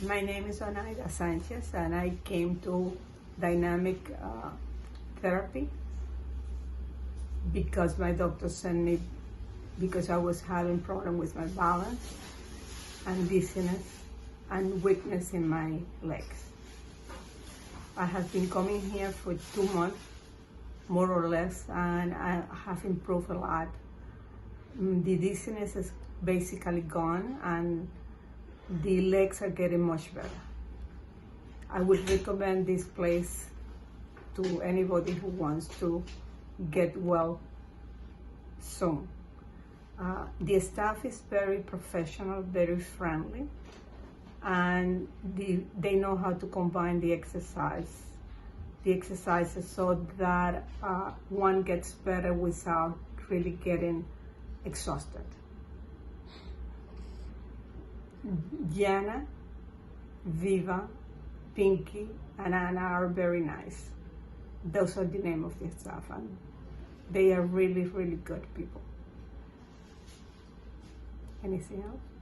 My name is Onaida Sanchez, and I came to Dynamic Therapy because my doctor sent me because I was having problem with my balance and dizziness and weakness in my legs. I have been coming here for 2 months, more or less, and I have improved a lot. The dizziness is basically gone, and the legs are getting much better. I would recommend this place to anybody who wants to get well soon. The staff is very professional, very friendly, and they know how to combine the exercises so that one gets better without really getting exhausted. Jana, Viva, Pinky, and Anna are very nice. Those are the name of the staff, and they are really, really good people. Anything else?